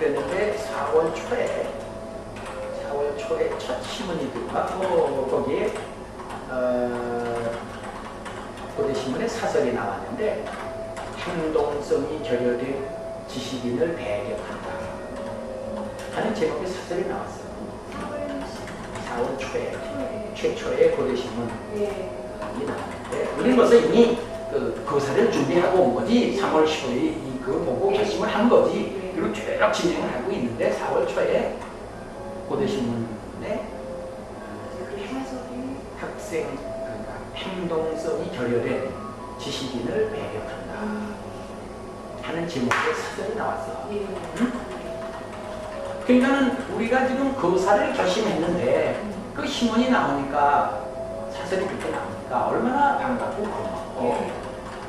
그랬는데 4월 초에 첫 신문이 들어가고 거기에 고대신문에 사설이 나왔는데 행동성이 결여된 지식인을 배격한다 하는 제목의 사설이 나왔어요. 4월 초에 최초의 고대신문이 나왔는데 우리는 벌써 이미 그 교사를 준비하고 온 거지. 3월 15일 그거 보고 결심을 한 거지. 그리고 쭉 진행을 하고 있는데 4월 초에 고대신문에 학생 행동성이 결여된 지식인을 배격한다 하는 제목의 사설이 나왔어. 응? 그러니까는 우리가 지금 교사를 결심했는데 그 신문이 나오니까 사설이 그렇게 나오니까 얼마나 반갑고 고마워.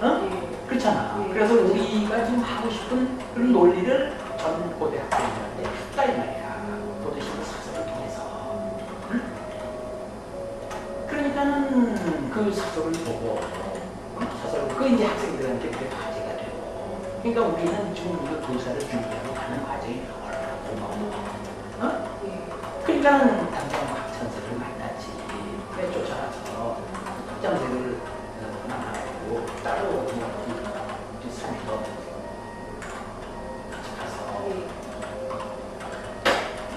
응? 그렇잖아. 그래서 우리가 지금 하고 싶은 그런 논리를 전 고대 학생들한테 했다 이 말이야. 고대신문 사설을 통해서. 응? 그러니까는 그 사설을 보고 그 이제 학생들한테 그게 과제가 되고. 그러니까 우리는 지금 우리가 교사를 준비하고 가는 과정이 얼마나 고마워. 어? 그러니까는 당장 학창생을 만났지. 그래 쫓아가서 학창생을 만나고 따로 산에서 같이 가서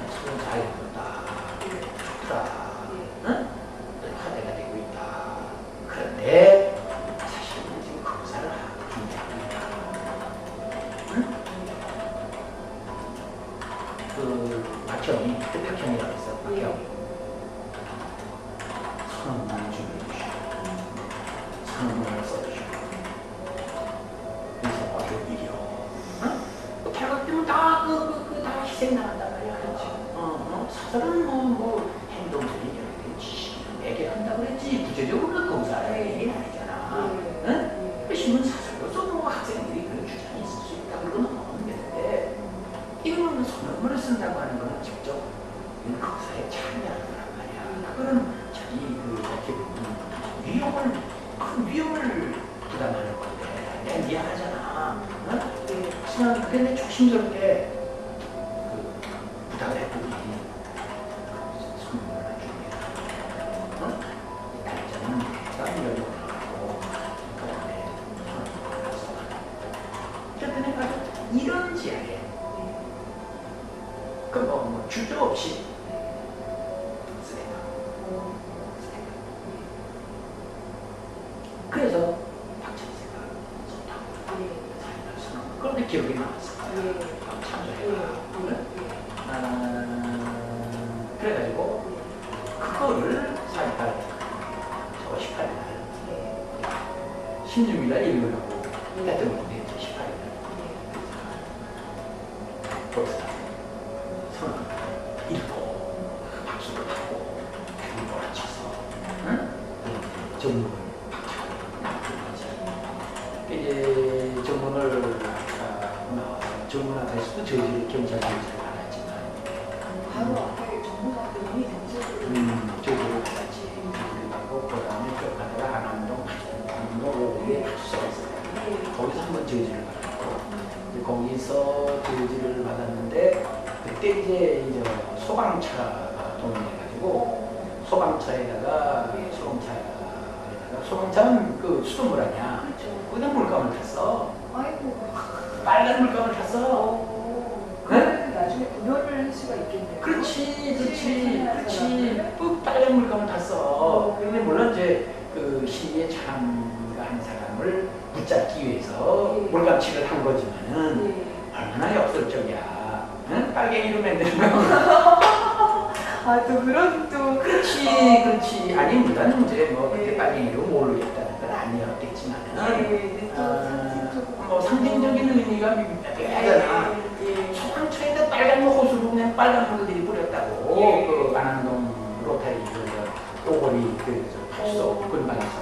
서로 잘 입었다. 좋더라. 응? 화제가 되고 있다. 그런데 사실은 지금 교사를 준비하고 있다. 응? 그 박형이, 그 박형이라고 했어. 박형. 선언문을 준비해 주시고 선언문을 써주시고 그래서 어려운 일이요. 응? 결국 때문에 다 희생 나간단 말이야. 그렇지. 사설은 뭐 행동적인 결국엔 지식을 매개한다고 그랬지. 구체적으로 그 검사라는 얘기는 아니잖아. 응? 그 신문 사설로서 뭐 학생들이 그런 주장이 있을 수 있다. 그건 없는데 이거는 선언문을 쓴다고 하는 거는 직접 검사에 참여하는 거란 말이야. 그거는 자기 이렇게 큰 위험을 부담하는 건데 내가 미안하잖아. 응? 하지만 그게 내 조심스럽게 부담을 해보니 선물을 나중에 날짜는 땀이라고 하고 그다음에 선물을 써가지고 어쨌든 아주 이런 지역에 그 뭐 주저 없이 그래서 박찬수가 좋다고 그런데 기억이 남았어요. 참조해라. 그래가지고 그거를 4월 18일 날 16일 날 읽으라고 했던 건데 18일 날 벌써 선언을 읽고 박수를 하고 몰아쳐서 정문을 이제 정문을 정문 앞에서도 저희들이 경찰 조사를 받았지만 바로 앞에 정문학교님이 저희들을 받았지. 저희들을 받고 그 다음에 쭉 가다가 안암동 오후에 수사가 있어요. 거기서 한번 저희들을 받았고 거기서 저희들을 받았는데 그때 이제 소방차가 동원해가지고 소방차에다가 소방차는 그 수돗물 아니야. 거기다 물감을 탔어. 아이고. 빨간 물감을 탔어. 그러면 나중에 분열을 할 수가 있겠네요. 그렇지. 빨간 물감을 탔어. 그런데 물론 이제 그 시위에 참가한 사람을 붙잡기 위해서 물감칠을 한 거지만은 얼마나 역설적이야. 응? 빨갱이로 만드는 거. 또 그런 또 그렇지. 아니 물론 이제 뭐 그렇게 빨갱이로 모르겠다는 건 아니었겠지만은 뭐 상징적인 의미가 묘하잖아. 소방차에다 빨간 호수로 그냥 빨간 물들이 뿌렸다고 그 안암동 로타리 또고리 팔소 근방에서.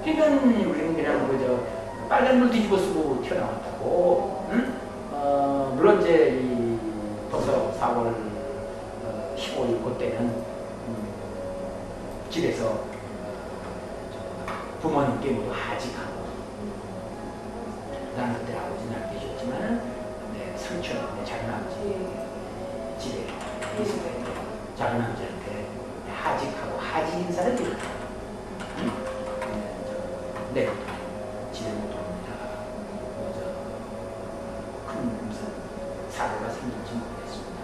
그러니까 우리는 그냥 그저 빨간 물 뒤집어 쓰고 튀어나왔다고. 응? 물론 이제 벌써 4월 15일 그때는 집에서 부모님께 모두 하직하고 나는 그때 아버지는 안 계셨지만 내 삼촌, 내 작은 아버지 예. 집에 있을 때 작은 아버지한테 하직하고 하직 인사를 드렸다. 네, 집에 못 옵니다. 큰 무슨 사고가 생길지 모르겠습니다.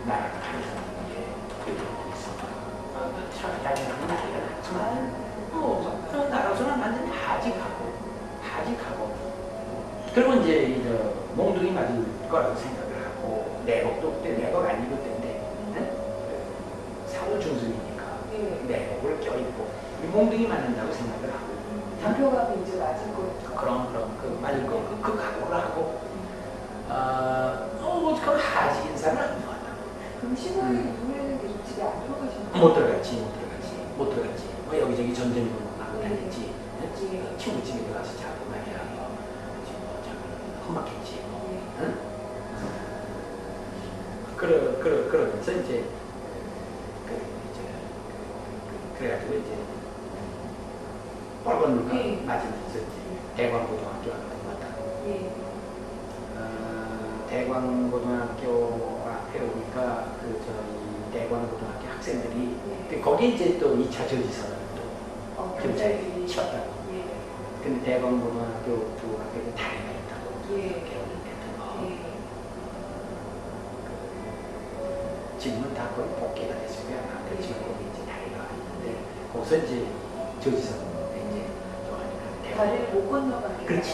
나라가 가리사는게 있습니다. 참 다니는 나이가 났지만 나라서는 완전히 하직하고 그리고 이제 몽둥이 맞을 거라고 생각을 하고 내복도 그때 내복 안 입을 때인데 사도 중순이니까 내복을 껴입고 몽둥이 맞는다고 생각을 하고 단표가 이제 맞을 거예요. 그럼 그 맞을 거 그 각오를 하고 그걸 하직 인사를 안 좋아한다. 그럼 15일 이후에는 계속 집에 안 들어가시는 거예요? 못 들어갔지. 뭐 여기저기 전전이 하고 다녔지. 친구 집에 가서 자고 말이야. 험악했지. 응? 그러면서 이제 그래가지고 이제 뻘건 물가 맞으면서 이제 대광고등학교 왔다. 예. 대광고등학교 앞에 오니까 저희 대광고등학교 학생들이 거기 이제 또 2차 저지선을 또 경찰이 쳤다고. 근데 대광고등학교 그 앞에 다리가 있다고 개원을 했던 거. 지금은 다 거의 복개가 됐어요. 그렇지만 거기 이제 다리가 있는데 거기서 이제 저지선 다리를 못 건너가게. 그렇지.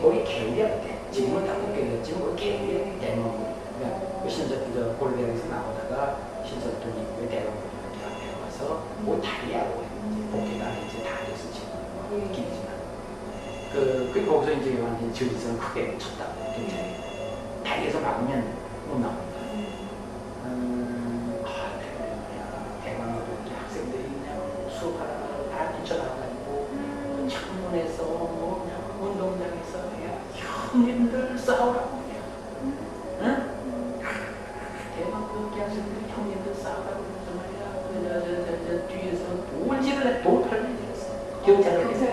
거기 개울이야 그때. 지금은 다 복개됐지만 거기 개울이야. 대망고. 그러니까 신설도 고려대학에서 나오다가 신설도 입구에 대광고등학교 앞에 와서 뭐 다리하고 이제 복개가 이제 다 돼서 지금 길이지만 그 거기서 이제 완전히 저지선 크게 쳤다고 경찰이. 다리에서 막으면 못 나옵니다. 대광고등학교 학생들이 그냥 수업하다가 다 뛰쳐나가지고 창문에서 뭐 그냥 운동장에서 그냥 형님들 싸우라고 그냥 응? 대광고등학교 학생들이 형님들 싸우라고 그러면서 말이야 저 뒤에서 돌질을 해 돌팔을 내렸어 경찰들한테.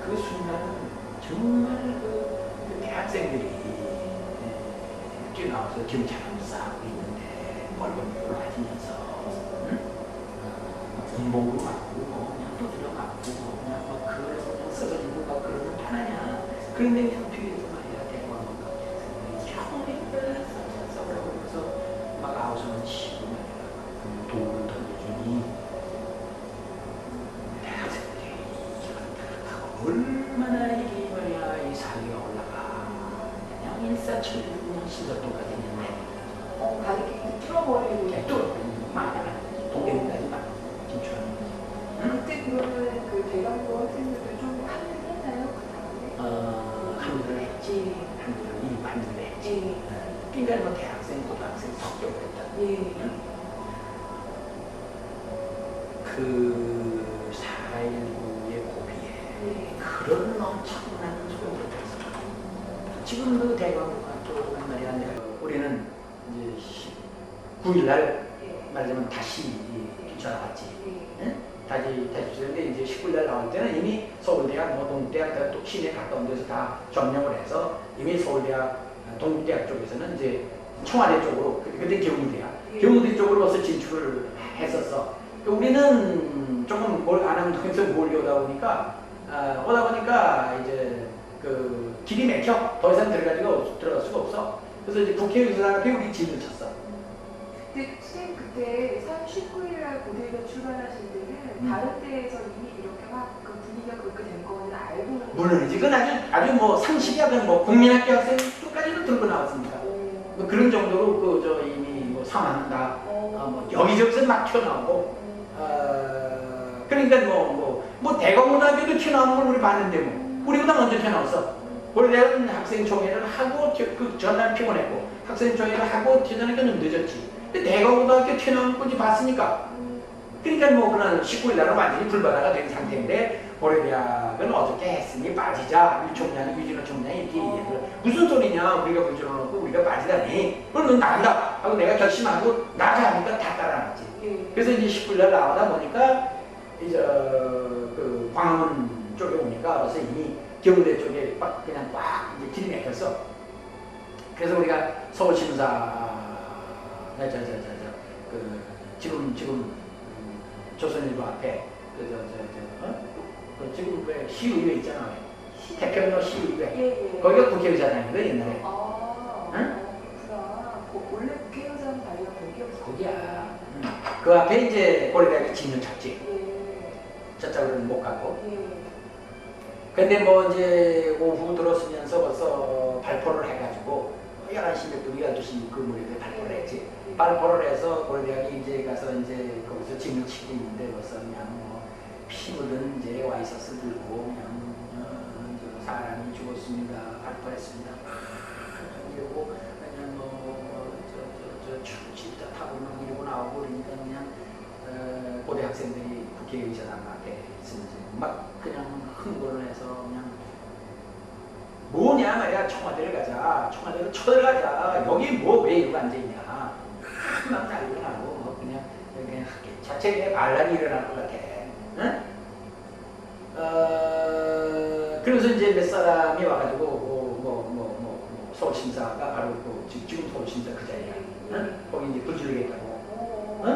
그 순간은 정말 그 대학생들이 뛰어나와서 경찰하고 싸우고 있는데 벌벌벌 맞으면서 공복으로 맞고 뭐 그냥 두드려 맞고 뭐 그냥 뭐 그래서 그냥 쓰러지고 막 그러는 판 아니야. 그런데 그냥 뒤에서 말이야 대광고등학교 학생들이 형님들 싸우라고 그래서 막 아우성은 치고 말이야 돌을 던져주니 대학생들이 얼마나 이게 말이야 이 사기가 올라가 그냥 일사천리 그냥 신설동까지 있는데 가리키기 뚫어버리고. 또 많아 동대문까지 많아 진출하는 거지. 그때 그러면 그 대강고 학생들도 좀 합류를 했나요? 그 다음에? 합류를 했지. 합류를 했지. 그러니까 뭐 대학생, 고등학생 섞여 버렸다. 그 4.19의 고비에 그런 엄청난 소용을 했어. 지금도 대광고등학교 말이야. 우리는 이제 9일날 말하자면 다시 뛰쳐나갔지. 다시 뛰쳤는데 이제 19일날 나올 때는 이미 서울대학, 뭐 동대학, 또 시내 가까운 데서 다 점령을 해서 이미 서울대학, 동대학 쪽에서는 이제 청와대 쪽으로, 그때 경희대 쪽으로 벌써 진출을 했었어. 우리는 조금 안암동에서 몰려오다 보니까 이제 그 길이 막혀 더 이상 들어갈 수가 없어. 그래서 이제 국회의사가 우리 집을 쳤어. 근데 선생님 그때 3월 19일날 고대가 출발하실 때는 다른 데에서 이미 이렇게 막 그 분위기가 그렇게 된 거는 알고는. 물론이지. 그건 아주 뭐 상식이야. 뭐 국민학교 학생까지도 들고 나왔으니까. 뭐 그런 정도로 이미 뭐 사망한다. 뭐 여기저기서 막 튀어나오고. 그러니까 뭐 대검고등학교도 튀어나오는 걸 우리 봤는데 뭐 우리보다 먼저 튀어나왔어. 고려대학은 학생총회를 하고 그 전날 피곤했고 학생총회를 하고 튀어나오니까 좀 늦었지. 근데 대검고등학교 튀어나오는 건지 봤으니까. 그러니까 뭐 그런 19일 날은 완전히 불바다가 된 상태인데 고려대학은 어떻게 했으니 빠지자. 유진호 총장이 이렇게 얘기를 무슨 소리냐. 우리가 불질러놓고 우리가 빠지다니. 그럼 넌 나간다 하고 내가 결심하고 나가니까 다 따라갔지. 그래서 이제 19일 날 나오다 보니까 이제 그 광화문 쪽에 오니까 그래서 경희대 쪽에 그냥 꽉 이제 길이 막혔어. 그래서 우리가 서울심사, 지금 조선일보 앞에 지금 왜 시의회 있잖아. 태평로 시의회. 거기가 국회의사당이거든 옛날에. 응? 그렇구나. 원래 국회의사당 자리가 거기였어. 거기야. 그 앞에 이제 고려대학교 진을 쳤지. 저쪽으로는 못 가고. 근데 뭐 이제 오후 들어서면서 벌써 발표를 해가지고 11시 몇 분, 12시 그 무렵에 발표를 했지. 발표를 해서 고려대학이 이제 가서 이제 거기서 진을 치고 있는데 벌써 그냥 뭐 피 묻은 이제 와이셔츠 들고 그냥 사람이 죽었습니다. 발표했습니다. 이러고 그냥 집다 타고 막 이러고 나오고 그러니까 그냥 고대 학생들이 국회의사당 앞에 있으면서 막 그냥 흥분을 해서 그냥 뭐냐 말이야. 청와대를 가자. 청와대를 쳐들어가자. 여기 뭐 왜 이러고 앉아있냐. 막 난리가 나고 뭐 그냥 자체에 반란이 일어날 것 같아. 응? 그래서 이제 몇 사람이 와가지고 서울심사가 바로 지금 서울심사 그 자리야. 응? 거기 이제 불 지르겠다고. 응?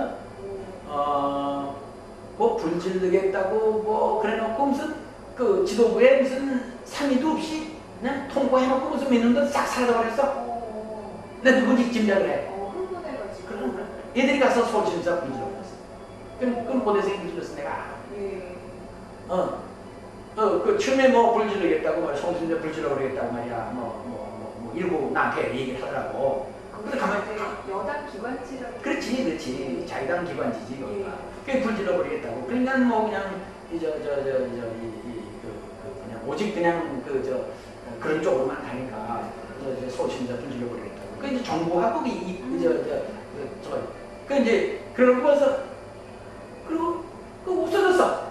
뭐 불 지르겠다고 뭐 그래놓고 무슨 그 지도부에 무슨 상의도 없이 그냥 통보해놓고 무슨 민원도 싹 사라져버렸어. 나 누군지 짐작을 해. 흥분해가지고. 그럼 얘들이 가서 서울심사 불 질러버렸어. 그럼 고대생이 불 질렀어 내가. 그 처음에 뭐 불 지르겠다고 뭐 성심자 불 질러 버리겠다고 말이야. 이러고 나한테 얘기를 하더라고. 근데 가만히 여당 기관지라고. 그렇지. 자유당 기관지지 거기가. 그게 불 질러 버리겠다고. 그러니까 뭐 그냥 그냥 오직 그냥 그런 쪽으로만 가니까 서울심사 불 질러 버리겠다고. 그 이제 정부가 거기 그 이제 그러고 와서 그리고 그 없어졌어.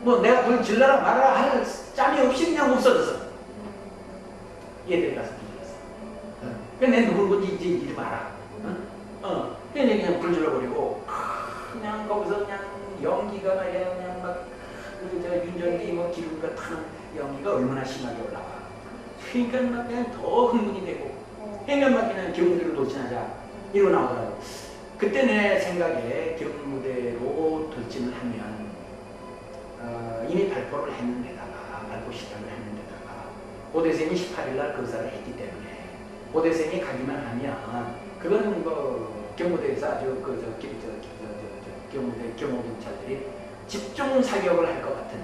뭐 내가 불 질러라 말아라 할 짬이 없이 그냥 없어졌어. 얘들이 가서 불 질렀어. 내 누군 건지 이제 이리 말아. 그냥 불 질러버리고 그냥 거기서 그냥 연기가 말이야 그냥 막 윤전기 뭐 기름가 타는 연기가 얼마나 심하게 올라와. 그러니까 막 그냥 더 흥분이 되고 그러니까 막 그냥 경무대로 돌진하자 이러고 나오더라고. 그때 내 생각에 경무대로 돌진을 하면 이미 발표를 했는데다가 발표 시간을 했는데다가 고대생이 18일 날 거사를 했기 때문에 고대생이 가기만 하면 그건 뭐 경무대에서 경무대 경호경찰들이 집중 사격을 할 것 같은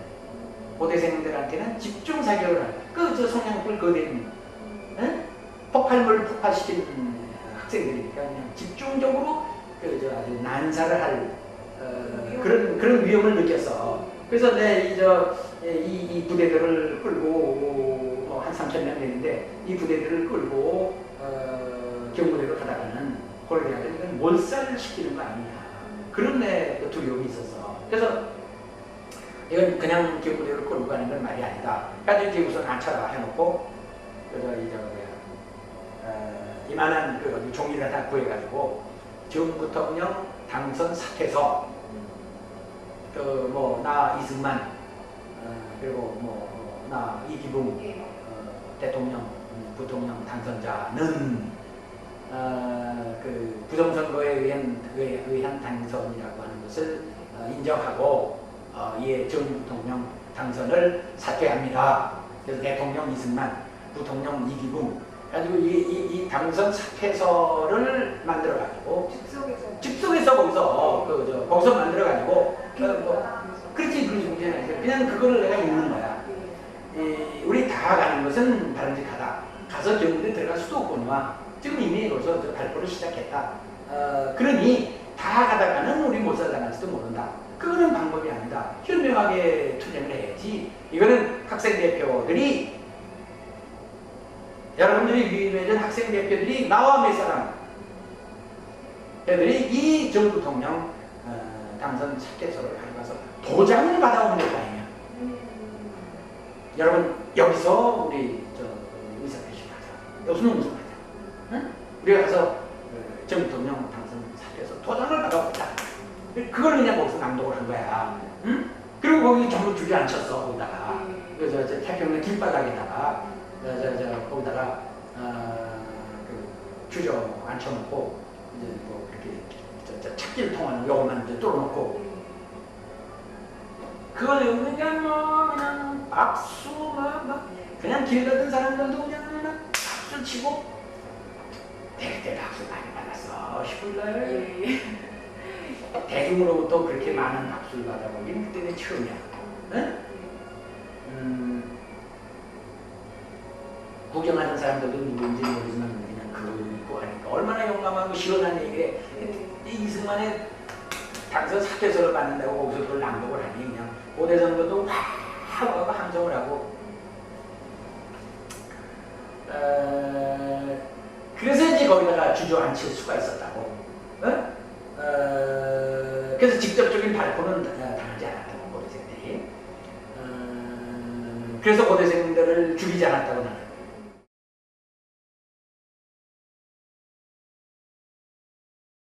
고대생들한테는 집중 사격을 할 그 성냥불 거대인 폭발물을 폭발시킨 학생들이니까 그냥 집중적으로 아주 난사를 할 그런 위험을 느꼈어. 그래서 이 부대들을 끌고 한 3,000명 되는데 이 부대들을 끌고 경무대로 가다가는 고려대학은 이건 몰살을 시키는 거 아니냐 그런 그 두려움이 있었어. 그래서 이건 그냥 경무대로 끌고 가는 건 말이 아니다. 그래서 이제 우선 안차가 해놓고 이만한 종이를 다 구해가지고 정부통령 당선 사퇴서 나 이승만 그리고 나 이기붕 대통령 부통령 당선자는 그 부정선거에 의한 당선이라고 하는 것을 인정하고 이에 전 부통령 당선을 사퇴합니다. 그래서 대통령 이승만, 부통령 이기붕 가지고 이 당선 사퇴서를 만들어가지고 즉석에서 거기서 만들어가지고 그렇지 그냥 그거를 내가 읽는 거야. 우리 다 가는 것은 바람직하다. 가서 경무대 들어갈 수도 없거니와 지금 이미 벌써 발표를 시작했다. 그러니 다 가다가는 우리 못 살아나갈지도 모른다. 그거는 방법이 아니다. 현명하게 투쟁을 해야지. 이거는 학생 대표들이 여러분들이 위임해준 학생 대표들이 나와 몇 사람 애들이 이 전 부통령 당선 사퇴서를 가져가서 도장을 받아오면 될 거 아니냐. 여러분 여기서 우리 의사표시하자. 여기서는 우승하자. 응? 우리가 가서 전 부통령 당선 사퇴서 도장을 받아오자. 그걸 그냥 거기서 낭독을 한 거야. 응? 그리고 거기 전부 줄이 안 쳤어 거기다가. 저 태평양 길바닥에다가 거기다가 그 주저 앉혀놓고 이제 뭐 이렇게 찾기를 통하는 요것만 이제 뚫어놓고 그걸 그냥 박수 막 그냥 길 가던 사람들도 그냥 박수 치고 대대 박수 많이 받았어 10일날 대중으로부터 그렇게 많은 박수를 받아보긴 그때 내 처음이야. 응? 구경하는 사람들도 누구인지 모르지만 그냥 그거 있고 하니까 얼마나 용감하고 시원한 얘기에 이승만의 당서 사퇴서를 받는다고 거기서 그걸 낭독을 하니 그냥 고대성도도 하고 함성을 하고 그래서 이제 거기다가 주저앉힐 수가 있었다고. 그래서 직접적인 발포는 당하지 않았다고 고대생들이. 그래서 고대생들을 죽이지 않았다고 나는.